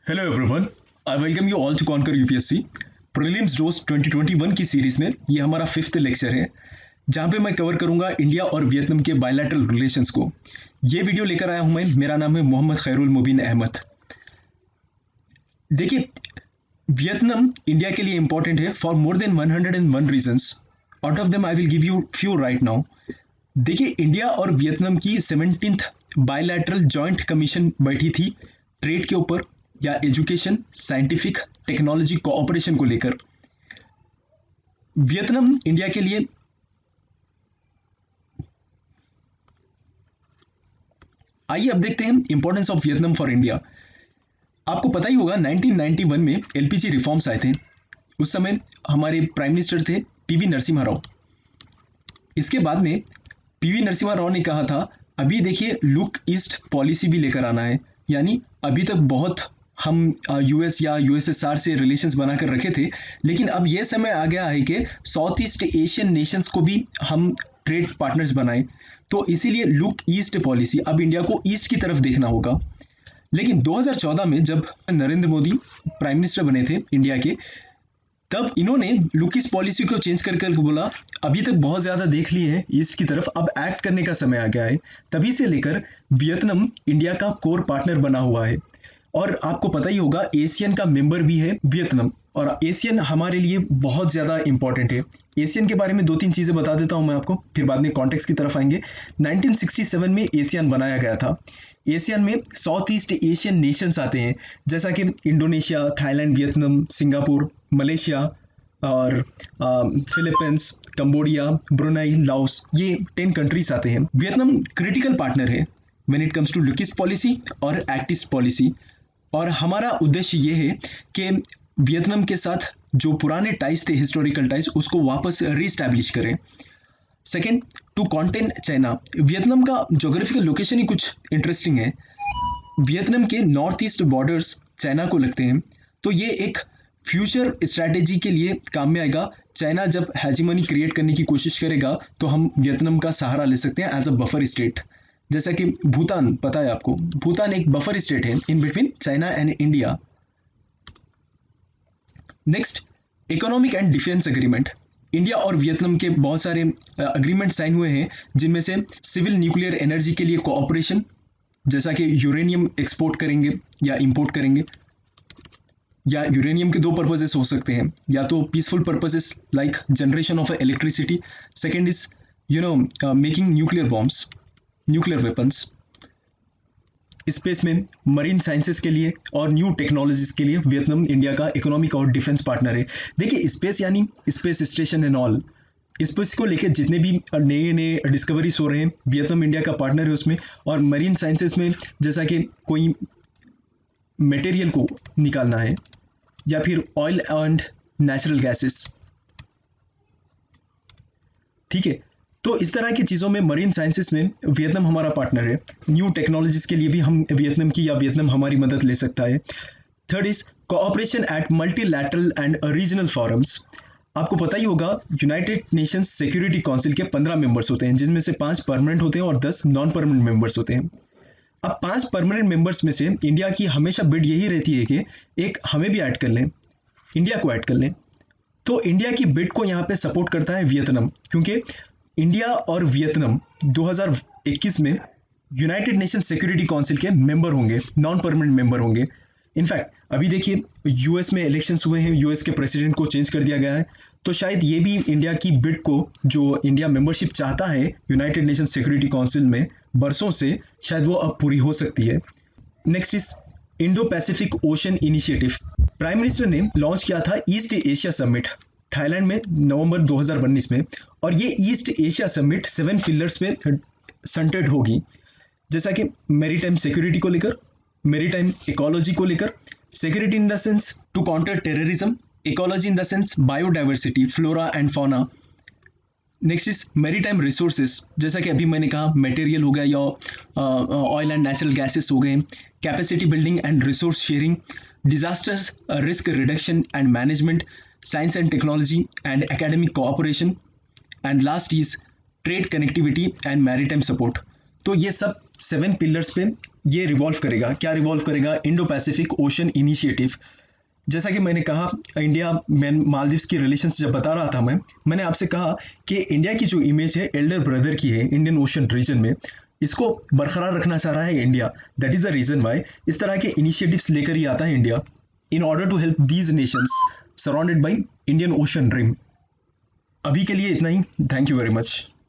Hello everyone, I welcome you all to conquer UPSC prelims dose 2021 की series में ये हमारा फिफ्थ लेक्चर है जहां पे मैं कवर करूंगा इंडिया और वियतनाम के बायलैटरल रिलेशंस को। ये वीडियो लेकर आया हूं मैं, मेरा नाम है मोहम्मद खैरुल मुबीन अहमद। देखिए, वियतनाम इंडिया के लिए इंपॉर्टेंट है for more than 101 reasons. Out of them I will give you few right now. देखिए, इंडिया और वियतनाम की 17th बायलैटरल जॉइंट कमीशन बैठी थी ट्रेड के ऊपर या एजुकेशन, साइंटिफिक, टेक्नोलॉजी कोऑपरेशन को लेकर। वियतनाम इंडिया के लिए आइए अब देखते हैं importance of Vietnam for India. आपको पता ही होगा 1991 में एलपीजी रिफॉर्म्स आए थे। उस समय हमारे प्राइम मिनिस्टर थे पीवी नरसिम्हा राव। इसके बाद में पीवी नरसिम्हा राव ने कहा था अभी देखिए लुक ईस्ट पॉलिसी भी लेकर आना है, यानी अभी तक बहुत हम यूएस या यूएसएसआर से रिलेशंस बनाकर रखे थे, लेकिन अब यह समय आ गया है कि साउथ ईस्ट एशियन नेशंस को भी हम ट्रेड पार्टनर्स बनाएं। तो इसीलिए लुक ईस्ट पॉलिसी, अब इंडिया को ईस्ट की तरफ देखना होगा। लेकिन 2014 में जब नरेंद्र मोदी प्राइम मिनिस्टर बने थे इंडिया के, तब इन्होंने लुक ईस्ट पॉलिसी को चेंज कर बोला अभी तक बहुत ज़्यादा देख लिए हैं ईस्ट की तरफ, अब एक्ट करने का समय आ गया है। तभी से लेकर वियतनाम इंडिया का कोर पार्टनर बना हुआ है और आपको पता ही होगा एशियन का मेंबर भी है वियतनाम, और एशियन हमारे लिए बहुत ज़्यादा इंपॉर्टेंट है। एशियन के बारे में दो तीन चीज़ें बता देता हूं मैं आपको, फिर बाद में कॉन्टेक्स्ट की तरफ आएंगे। 1967 में एशियन बनाया गया था। एशियन में साउथ ईस्ट एशियन नेशंस आते हैं जैसा कि Indonesia, Thailand, Vietnam, Singapore, Malaysia और फिलीपींस, कंबोडिया, ब्रुनाई, लाओस, ये 10 कंट्रीज आते हैं। वियतनाम क्रिटिकल पार्टनर है when it comes to look east policy और एक्ट ईस्ट पॉलिसी, और हमारा उद्देश्य ये है कि वियतनाम के साथ जो पुराने टाइज थे, हिस्टोरिकल टाइज, उसको वापस रीस्टैब्लिश करें। Second, to contain China. Vietnam का जोग्राफिकल लोकेशन ही कुछ इंटरेस्टिंग है। वियतनाम के नॉर्थ ईस्ट बॉर्डर्स चाइना को लगते हैं, तो ये एक फ्यूचर स्ट्रैटेजी के लिए काम में आएगा। चाइना जब हेजीमनी क्रिएट करने की कोशिश करेगा तो हम वियतनाम का सहारा ले सकते हैं एज अ बफर स्टेट। जैसा कि भूटान, पता है आपको, भूटान एक बफर स्टेट है in between China and India. Next, economic and defence agreement. India और वियतनाम के बहुत सारे एग्रीमेंट साइन हुए हैं, जिनमें से सिविल न्यूक्लियर एनर्जी के लिए कोऑपरेशन, जैसा कि यूरेनियम एक्सपोर्ट करेंगे या इंपोर्ट करेंगे, या यूरेनियम के दो पर्पसेस हो सकते हैं, या तो peaceful purposes like generation of electricity, second is making nuclear bombs, nuclear weapons. Space में मरीन साइंसेस के लिए और न्यू टेक्नोलॉजीज के लिए वियतनाम इंडिया का इकोनॉमिक और डिफेंस पार्टनर है। देखिए, स्पेस यानी space station and all, space को लेकर जितने भी नए नए डिस्कवरीज हो रहे हैं, वियतनाम इंडिया का पार्टनर है उसमें। और मरीन साइंसेस में जैसा कि कोई मटेरियल को निकालना है, या फिर ऑयल एंड नेचुरल गैसेस, ठीक है। तो इस तरह की चीज़ों में, मरीन साइंसेस में वियतनाम हमारा पार्टनर है। न्यू टेक्नोलॉजीज के लिए भी हम वियतनाम की या वियतनाम हमारी मदद ले सकता है। Third is cooperation at multilateral and regional forums. आपको पता ही होगा यूनाइटेड नेशंस सिक्योरिटी काउंसिल के 15 मेंबर्स होते हैं, जिनमें से 5 परमानेंट होते हैं और 10 नॉन परमानेंट मेंबर्स होते हैं। अब 5 परमानेंट मेंबर्स में से इंडिया की हमेशा बिड यही रहती है कि एक हमें भी ऐड कर लें, इंडिया को ऐड कर लें। तो इंडिया की बिड को यहाँ पे सपोर्ट करता है वियतनाम, क्योंकि इंडिया और वियतनाम 2021 में यूनाइटेड नेशन सिक्योरिटी काउंसिल के मेंबर होंगे, नॉन परमानेंट मेंबर होंगे। इनफैक्ट अभी देखिए यूएस में इलेक्शंस हुए हैं, यूएस के प्रेसिडेंट को चेंज कर दिया गया है, तो शायद ये भी इंडिया की बिड को, जो इंडिया मेंबरशिप चाहता है यूनाइटेड नेशन सिक्योरिटी काउंसिल में बरसों से, शायद वो अब पूरी हो सकती है। Next is Indo Pacific ocean initiative. Prime minister ने लॉन्च किया था ईस्ट एशिया समिट थाईलैंड में नवंबर 2019 में, और ये ईस्ट एशिया समिट 7 पिलर्स पे सेंटर्ड होगी, जैसा कि मैरीटाइम सिक्योरिटी को लेकर, मैरीटाइम इकोलॉजी को लेकर, security in the sense to counter terrorism, ecology in the sense biodiversity, flora and fauna. Next is maritime resources, जैसा कि अभी मैंने कहा मटेरियल हो गया या ऑयल एंड नेचुरल गैसेस हो गए, capacity building and resource sharing, disasters risk reduction and management, science and technology and academic cooperation, and last is trade connectivity and maritime support। तो ये सब 7 पिलर्स पे ये रिवॉल्व करेगा। क्या रिवॉल्व करेगा? Indo Pacific ocean initiative. जैसा कि मैंने कहा, इंडिया मैं मालदीव्स की रिलेशंस जब बता रहा था मैंने आपसे कहा कि इंडिया की जो इमेज है एल्डर ब्रदर की है इंडियन ओशन रीजन में, इसको बरकरार रखना चाह रहा है India. That is the reason why इस तरह के इनिशिएटिव्स लेकर ही आता है India in order to help these nations surrounded by Indian Ocean rim. अभी के लिए इतना ही। Thank you very much.